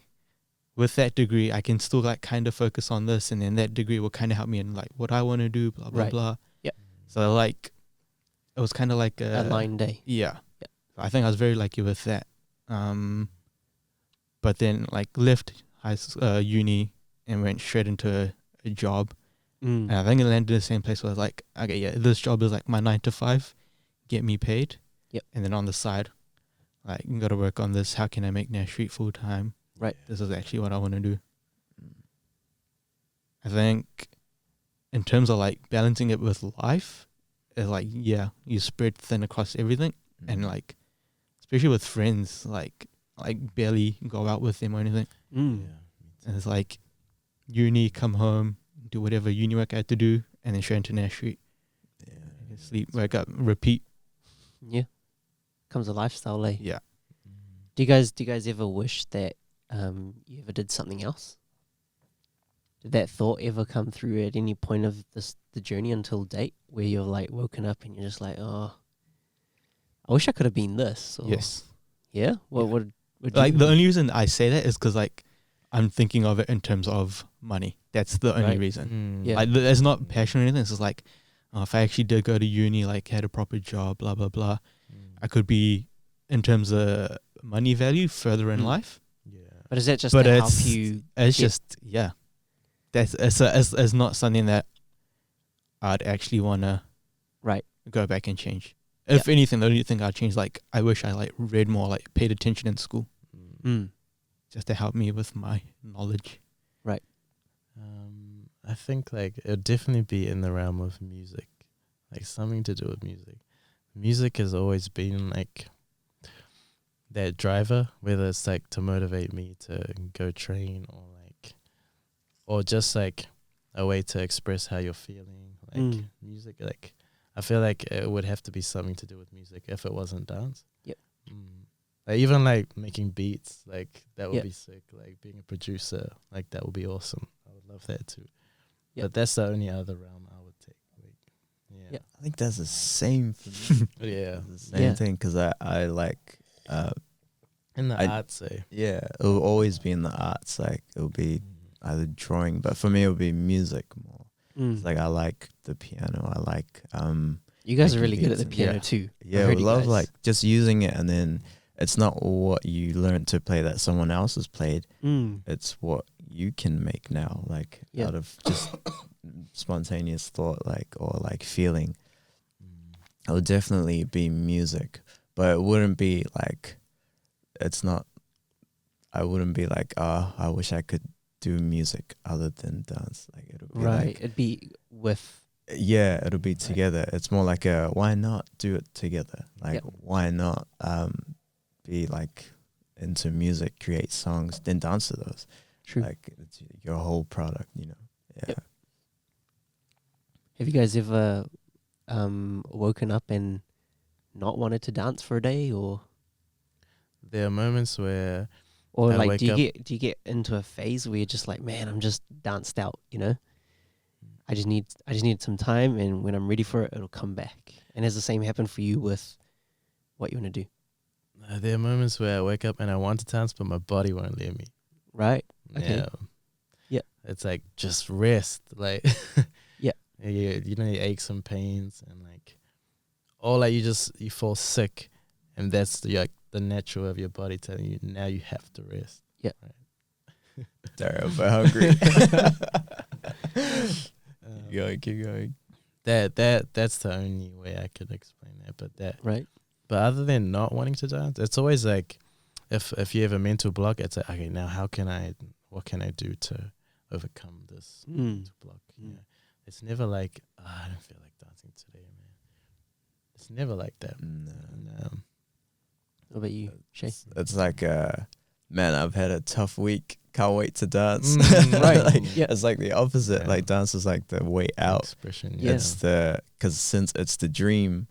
with that degree I can still like kind of focus on this, and then that degree will kind of help me in like what I want to do, blah blah blah. Yeah. So like it was kind of like a line day. Yeah. So I think I was very lucky with that. But then like left uni and went straight into a job. And I think I landed in the same place where I was like, okay, yeah, this job is like my 9 to 5, get me paid. Yep. And then on the side, like, you got to work on this. How can I make Nash Street full time? Right. This is actually what I want to do. I think in terms of like balancing it with life, it's like, yeah, you spread thin across everything. And like, especially with friends, like barely go out with them or anything. And it's like uni, come home, do whatever uni work I had to do, and then straight into Nash Street. Sleep, wake up, repeat. Yeah. Comes a lifestyle, eh? Yeah. Do you guys ever wish that you ever did something else? Did that thought ever come through at any point of the journey until date, where you're like woken up and you're just like, oh, I wish I could have been this? Or, Yes. Yeah? What would like the only reason I say that is because like I'm thinking of it in terms of money. That's the only reason. Yeah. Like there's not passion or anything. It's just like, if I actually did go to uni, like had a proper job, blah blah blah, I could be, in terms of money value, further in life. Yeah. But is that just to help you? It's just That's it's not something that I'd actually want to go back and change. If anything, the only thing I'd change, like I wish I like read more, like paid attention in school, just to help me with my knowledge. Right. I think like it would definitely be in the realm of music, like something to do with music. Music has always been like that driver, whether it's like to motivate me to go train or just like a way to express how you're feeling. Like music, like I feel like it would have to be something to do with music if it wasn't dance. Yep. Like even like making beats, like that would Yeah. be sick. Like being a producer, like that would be awesome. I would love that too. Yeah. But that's the only other realm I would take. Like, Yeah. I think that's the same for me. yeah, The same Yeah. thing, because I like in the I- arts, eh? yeah, it will always be in the arts. Like it will be either drawing, but for me it will be music more. It's like I like the piano. I like You guys are making really good at beats the and- piano yeah. too. I yeah, heard we you love guys. like just using it, and then it's not what you learned to play that someone else has played. It's what you can make now, like Yeah. out of just spontaneous thought, like or like feeling. It would definitely be music, but it wouldn't be like, it's not, I wouldn't be like, I wish I could do music other than dance. Like it would be Right. like, It'd be with. yeah, it'll be together. It's more like a, why not do it together? Like Yep. why not be like into music, create songs, then dance to those. True. Like it's your whole product, you know. Yeah. Yep. Have you guys ever woken up and not wanted to dance for a day, or There are moments where I like wake do you up- get into a phase where you're just like, man, I'm just danced out, you know? I just need some time, and when I'm ready for it, it'll come back. And has the same happened for you with what you want to do? there are moments where I wake up and I want to dance, but my body won't let me. Right. Okay. Yeah. Yeah. It's like just rest. Like Yeah. You know, your aches and pains and like, or like you fall sick, and that's like the natural of your body telling you now you have to rest. Yeah. Right. Terrible, hungry. Keep going. That's the only way I could explain that. Right. But other than not wanting to dance, it's always like, if you have a mental block, it's like, okay, now what can I do to overcome this mental block? Mm. Yeah. It's never like, I don't feel like dancing today, man. It's never like that. No. And, What about you, Shay? It's like, man, I've had a tough week. Can't wait to dance. Right. Like, Yeah. It's like the opposite. Yeah. Like dance is like the way out. expression. Yeah. It's because since it's the dream,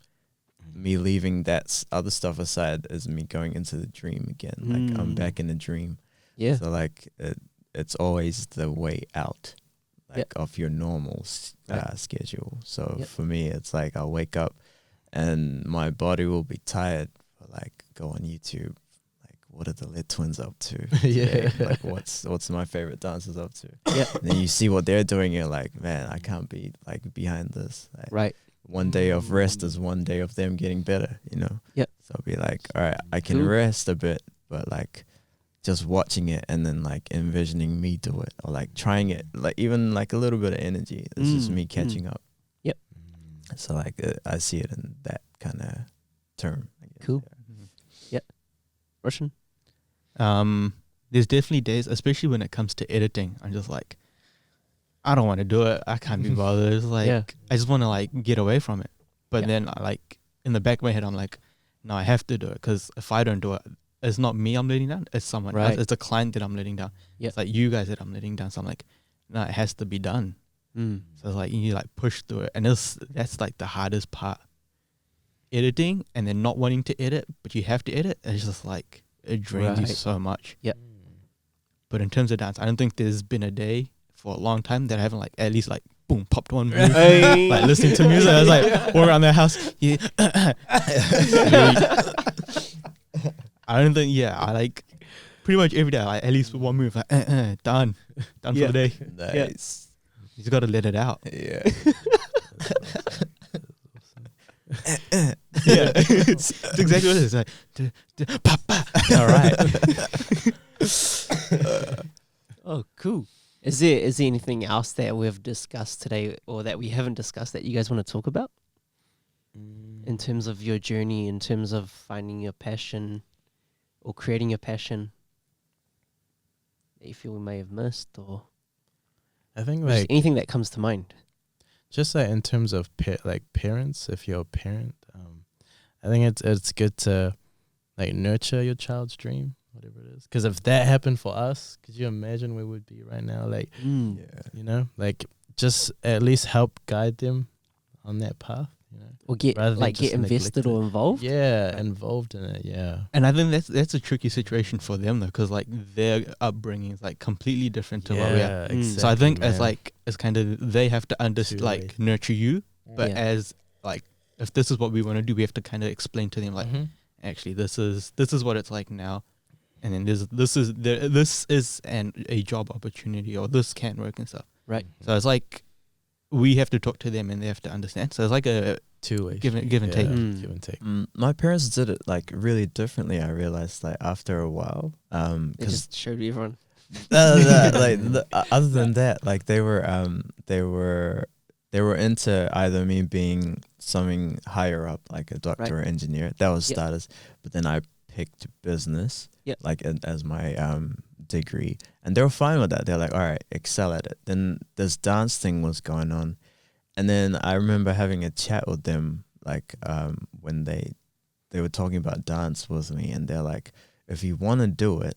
me leaving that other stuff aside is me going into the dream again. Like I'm back in the dream. Yeah. So like it's always the way out, like of your normal schedule. So for me, it's like I'll wake up and my body will be tired. But like go on YouTube, like what are the Lit Twins up to? Yeah. today? Like what's my favorite dancers up to? Yeah. And then you see what they're doing. You're like, man, I can't be like behind this. Like, Right. one day of rest is one day of them getting better, you know? Yep. So I'll be like, all right, I can Cool. rest a bit, but like just watching it and then like envisioning me do it or like trying it, like even like a little bit of energy. It's just me catching up. Yep. So like I see it in that kind of term. I guess. Cool. Yeah. Russian? There's definitely days, especially when it comes to editing, I'm just like, I don't want to do it. I can't be bothered. It's like, Yeah. I just want to like get away from it. But Yeah. then I like in the back of my head, I'm like, no, I have to do it, because if I don't do it, it's not me I'm letting down. It's someone Right. else. It's a client that I'm letting down. Yeah. It's like you guys that I'm letting down. So I'm like, no, it has to be done. So it's like you like push through it, and that's like the hardest part. Editing and then not wanting to edit, but you have to edit. It's just like it drains you Right. so much. Yep. But in terms of dance, I don't think there's been a day for a long time that I haven't like at least like boom popped one move, Hey. like listening to music. I was like walking around the house. Yeah. I don't think. Yeah, I like pretty much every day. Like at least one move. Like done for Yeah. the day. Nice. You just gotta let it out. Yeah. Yeah, it's exactly what it is. Like, papa. All right. Oh, cool. Is there anything else that we've discussed today or that we haven't discussed that you guys want to talk about in terms of your journey, in terms of finding your passion or creating your passion that you feel we may have missed, or I think just like anything that comes to mind? just like in terms of parents, if you're a parent, I think it's good to like nurture your child's dream, whatever it is. Because if that happened for us, could you imagine where we'd be right now? Like, Yeah. you know, like just at least help guide them on that path. you know. Or get Rather than like get just neglect invested it. or involved. Yeah, involved in it. Yeah. And I think that's a tricky situation for them though, because like their upbringing is like completely different to what we are. Mm. So I think man. as like it's kind of they have to understand, Two-way. like nurture you, but Yeah. as like if this is what we want to do, we have to kind of explain to them like actually this is what it's like now, and then this is a job opportunity, or this can work and stuff. Right. So it's like we have to talk to them and they have to understand. So it's like a two-way give and street. take. Mm. Give and take. My parents did it like really differently. I realized like after a while, They because just showed everyone. other than that, like they were into either me being something higher up, like a doctor or engineer. That was Yep. status. But then I picked business, Yep. like as my degree, and they were fine with that. They're like, all right, excel at it. Then this dance thing was going on, and then I remember having a chat with them, like when they were talking about dance with me, and they're like, if you want to do it,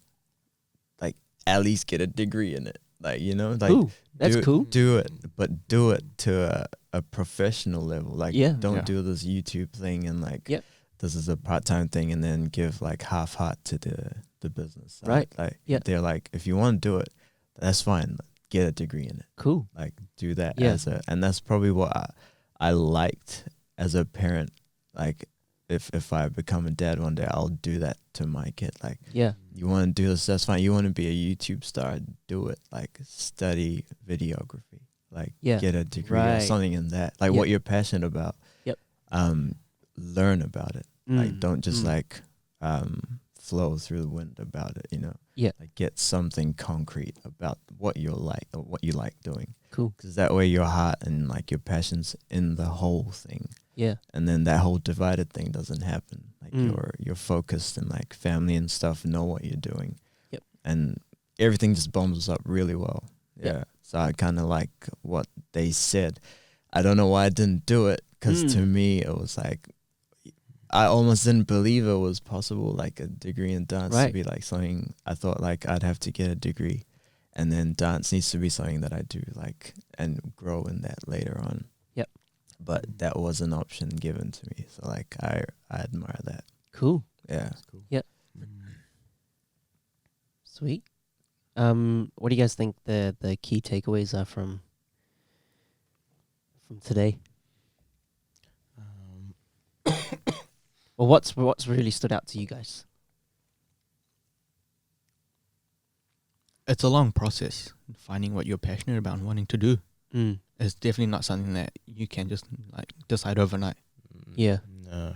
like at least get a degree in it, like like. Ooh, that's cool. Do it, but do it to a professional level. Like, Yeah. don't Yeah. do this YouTube thing and like, Yep. this is a part-time thing, and then give like half heart to the business side. Right. Like, Yeah. they're like, if you want to do it, that's fine. Get a degree in it. Cool. Like, do that Yeah. and that's probably what I liked as a parent. Like, if I become a dad one day, I'll do that to my kid. Like, Yeah. you want to do this, that's fine. You want to be a YouTube star, do it. Like, study videography. Like, Yeah. get a degree or Right. something in that. Like, Yep. what you're passionate about. Yep. Learn about it. Like, Mm. don't just Mm. like flow through the wind about it. Yeah. Like, get something concrete about what you like or what you like doing. Cool. Because that way your heart and like your passion's in the whole thing. Yeah. And then that whole divided thing doesn't happen. Like, Mm. you're focused, and like family and stuff know what you're doing. Yep. And everything just bumps up really well. Yep. Yeah. So I kind of like what they said. I don't know why I didn't do it, because to Mm. me it was like, I almost didn't believe it was possible, like a degree in dance to Right. be like something. I thought like I'd have to get a degree, and then dance needs to be something that I do like and grow in that later on. Yep. But that was an option given to me, so like I admire that. Cool. Yeah. That's cool. Yeah. Sweet. What do you guys think the key takeaways are from today? Or what's really stood out to you guys? It's a long process finding what you're passionate about and wanting to do. Mm. It's definitely not something that you can just like decide overnight. Yeah. No.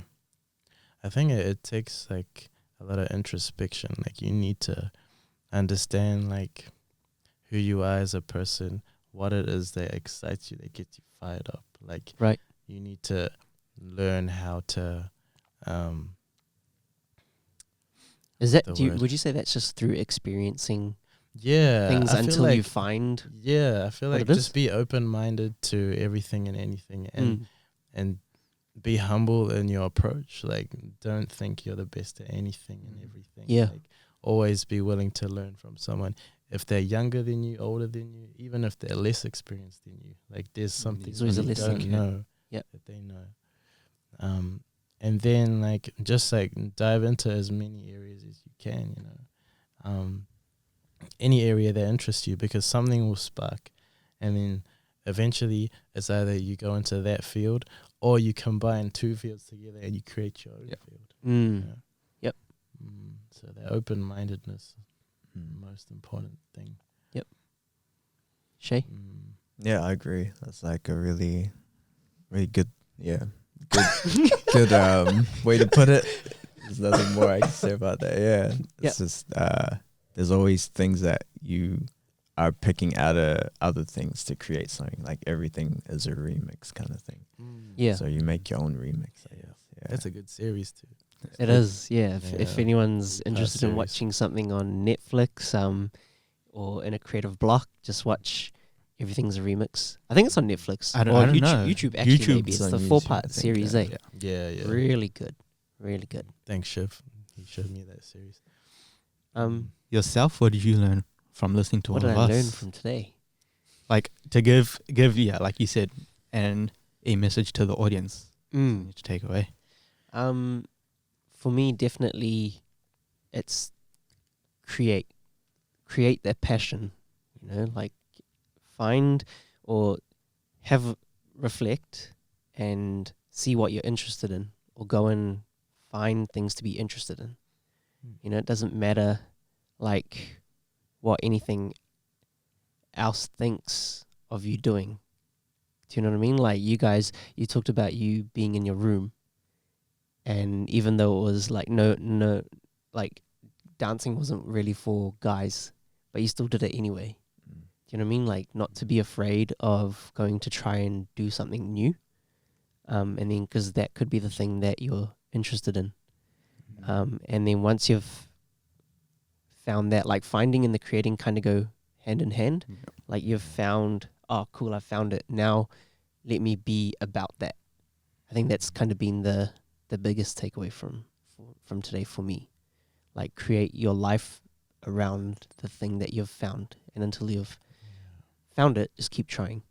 I think it takes like a lot of introspection. Like, you need to understand like who you are as a person, what it is that excites you, that gets you fired up. Like, Right. you need to learn how to Is that the word. would you say that's just through experiencing I things feel until like, you find I feel what like it is? just be open-minded to everything and anything, Mm. and be humble in your approach. Like, don't think you're the best at anything and everything. Yeah. Like, always be willing to learn from someone. If they're younger than you, older than you, even if they're less experienced than you, like, there's something There's always a you lesson. don't know Yep. that they know. And then like just like dive into as many areas as you can, any area that interests you, because something will spark, and then eventually it's either you go into that field or you combine two fields together and you create your own field. Mm. Yep. So that open-mindedness is the most important thing. Shay? Yeah, I agree. That's like a really, really good, good way to put it. There's nothing more I can say about that. Yeah, it's just there's always things that you are picking out of other things to create something. Like, everything is a remix kind of thing. Yeah. So you make your own remix, I guess. Yeah. That's a good series too. It is, yeah. If Yeah. anyone's Really interested in series. watching something on Netflix, or in a creative block, just watch Everything's a Remix. I think it's on Netflix. I don't or know. YouTube, actually, YouTube's maybe. It's on the YouTube, 4-part I think, series, yeah. Yeah, yeah. Really good. Really good. Thanks, Shiv. He showed me that series. Yourself, what did you learn from listening to What all did of I us? learn from today? Like, to give like you said, and a message to the audience. need to take away. For me, definitely, it's create that passion. Like find or have reflect and see what you're interested in, or go and find things to be interested in. It doesn't matter like what anything else thinks of you doing. Do you know what I mean? Like you guys, you talked about you being in your room, and even though it was like no, like dancing wasn't really for guys, but you still did it anyway. Do you know what I mean? Like not to be afraid of going to try and do something new, and then because that could be the thing that you're interested in, and then once you've found that, like finding and the creating kind of go hand in hand. Like you've found, oh cool, I found it. Now let me be about that. I think that's kind of been the biggest takeaway from today for me. Like create your life around the thing that you've found, and until you've found it, just keep trying.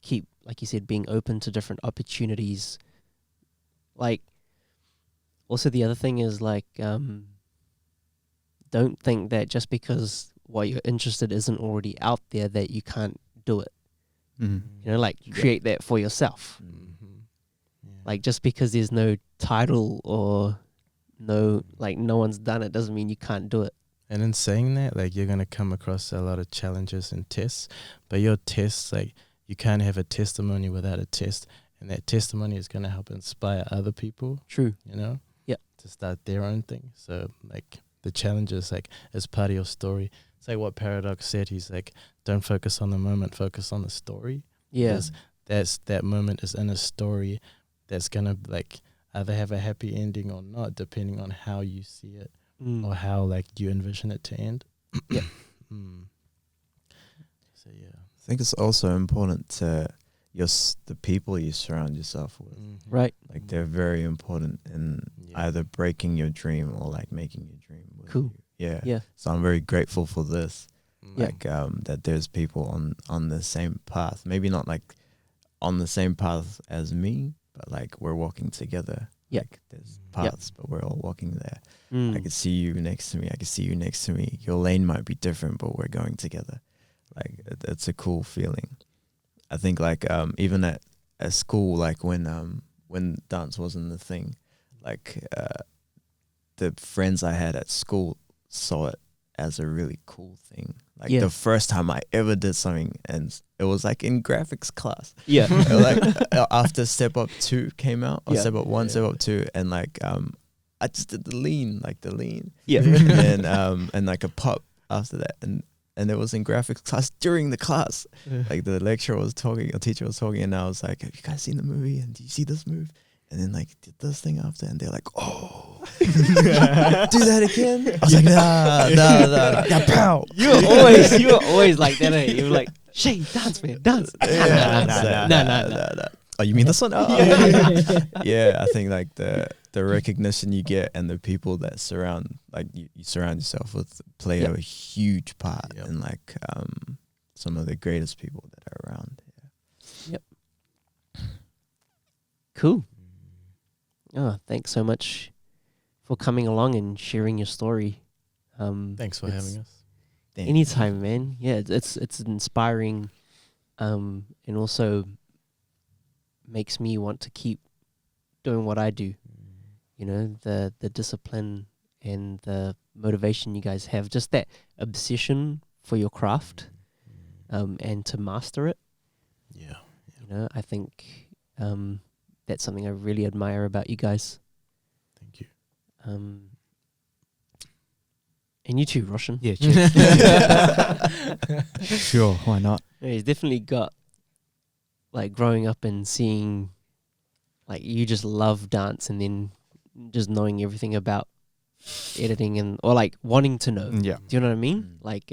Keep, like you said, being open to different opportunities. Like also the other thing is like don't think that just because what you're interested isn't already out there that you can't do it. Like create that for yourself. Like just because there's no title or no one's done it doesn't mean you can't do it. And in saying that, like you're gonna come across a lot of challenges and tests, but your tests, like you can't have a testimony without a test, and that testimony is gonna help inspire other people. True. To start their own thing. So like the challenges, like as part of your story. It's like what Paradox said. He's like, don't focus on the moment, focus on the story. Yeah. Because that moment is in a story that's gonna like either have a happy ending or not, depending on how you see it or how like you envision it to end. Yeah. So yeah, I think it's also important to the people you surround yourself with. Right. Like they're very important in either breaking your dream or like making your dream. Cool. You. Yeah. So I'm very grateful for this. Yeah. Like that there's people on the same path. Maybe not like on the same path as me, but like we're walking together. Yeah. Like there's paths, but we're all walking there. I Mm. can see you next to me. I can see you next to me. Your lane might be different, but we're going together. Like it's a cool feeling. I think like even at school, like when dance wasn't the thing, like the friends I had at school saw it as a really cool thing. Like Yeah. the first time I ever did something, and it was like in graphics class. Yeah. Like after Step Up 2 came out, or Yeah. Step Up 1, Step Up 2, and like I just did the lean, Yeah. and like a pop after that, and it was in graphics class during the class. Like the lecturer was talking, a teacher was talking, and I was like, "Have you guys seen the movie? And do you see this move?" And then like did this thing after, and they're like, "Oh, do that again?" I was like, "Nah, pow." You were always like that. Eh? You were like, "Shay, dance, man, dance." Nah. Oh, you mean this one? Oh. Yeah, I think like the recognition you get and the people that surround, like you surround yourself with, play a huge part in like some of the greatest people that are around. Yep. Cool. Oh, thanks so much for coming along and sharing your story. thanks for having us. Anytime, man. Yeah, it's inspiring, and also makes me want to keep doing what I do. You know, the discipline and the motivation you guys have, just that obsession for your craft, and to master it. Yeah. You know, I think that's something I really admire about you guys. Thank you. And you too, Roshan. Yeah, sure, why not? Yeah, he's definitely got, like, growing up and seeing, like, you just love dance, and then just knowing everything about editing or like wanting to know. Yeah. Do you know what I mean? Like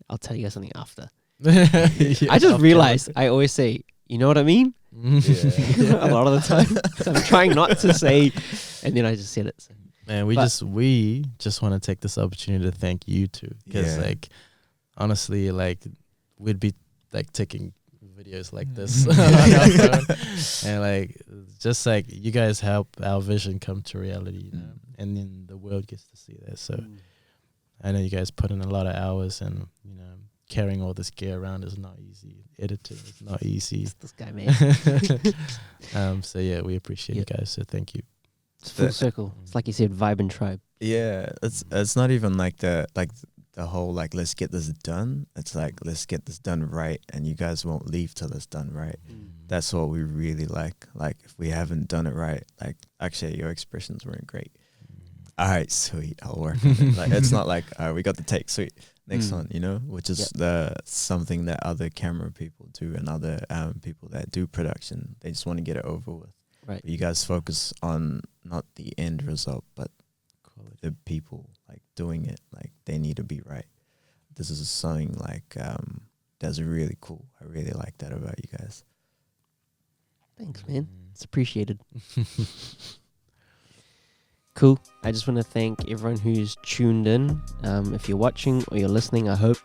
I'll tell you guys something after. Yeah, I just realized I always say, you know what I mean? Yeah. A lot of the time. So I'm trying not to say, and then I just said it. So. Man, we just want to take this opportunity to thank you too, because like honestly, like we'd be like taking videos like this on our phone. And like, just like you guys help our vision come to reality, you know, and then the world gets to see that. So I know you guys put in a lot of hours, and you know, carrying all this gear around is not easy. Editing is not easy. It's this guy, man. So yeah, we appreciate you guys. So thank you. It's full circle. It's like you said, vibe and tribe. Yeah, it's not even like the whole like let's get this done. It's like let's get this done right, and you guys won't leave till it's done right. That's what we really like. Like if we haven't done it right, like actually your expressions weren't great. All right, sweet, I'll work on it. Like it's not like we got the take, sweet, next one, you know, which is something that other camera people do and other people that do production. They just want to get it over with. Right. But you guys focus on not the end result, but the people like doing it. Like they need to be right. This is something like that's really cool. I really like that about you guys. Thanks, man. It's appreciated. Cool. I just want to thank everyone who's tuned in. If you're watching or you're listening, I hope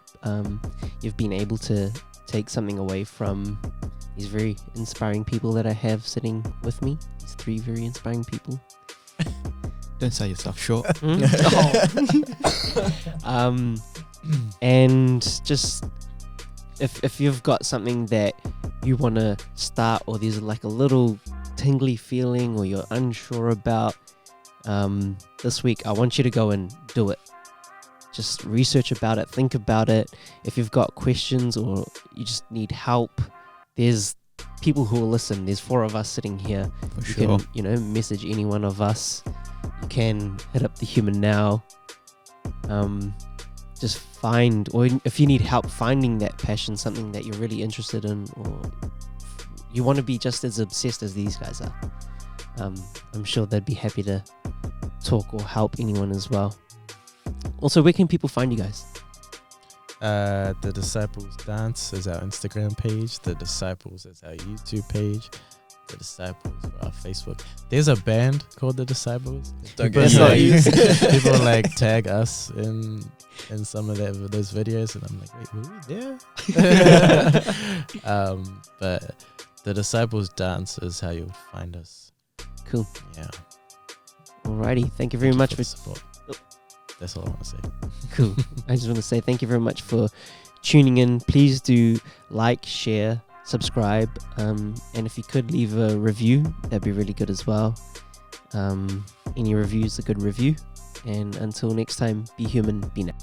you've been able to take something away from these very inspiring people that I have sitting with me. These 3 very inspiring people. Don't sell yourself short. And just if you've got something that you want to start, or there's like a little tingly feeling, or you're unsure about, this week I want you to go and do it. Just research about it, think about it. If you've got questions or you just need help, there's people who will listen. There's 4 of us sitting here. For You sure. can, you know, message any one of us. You can hit up the Human Now. Just find, or if you need help finding that passion, something that you're really interested in, or you want to be just as obsessed as these guys are, I'm sure they'd be happy to talk or help anyone as well. Also, where can people find you guys? The Disciples Dance is our Instagram page. The Disciples is our YouTube page. The Disciples for our Facebook. There's a band called The Disciples. People people like tag us in some of those videos, and I'm like, wait, were we there? But The Disciples Dance is how you'll find us. Cool. Yeah. Alrighty. Thank you very much for support. That's all I want to say. Cool. I just want to say thank you very much for tuning in. Please do like, share, subscribe, and if you could leave a review, that'd be really good as well. Any review is a good review. And until next time, be human, be now.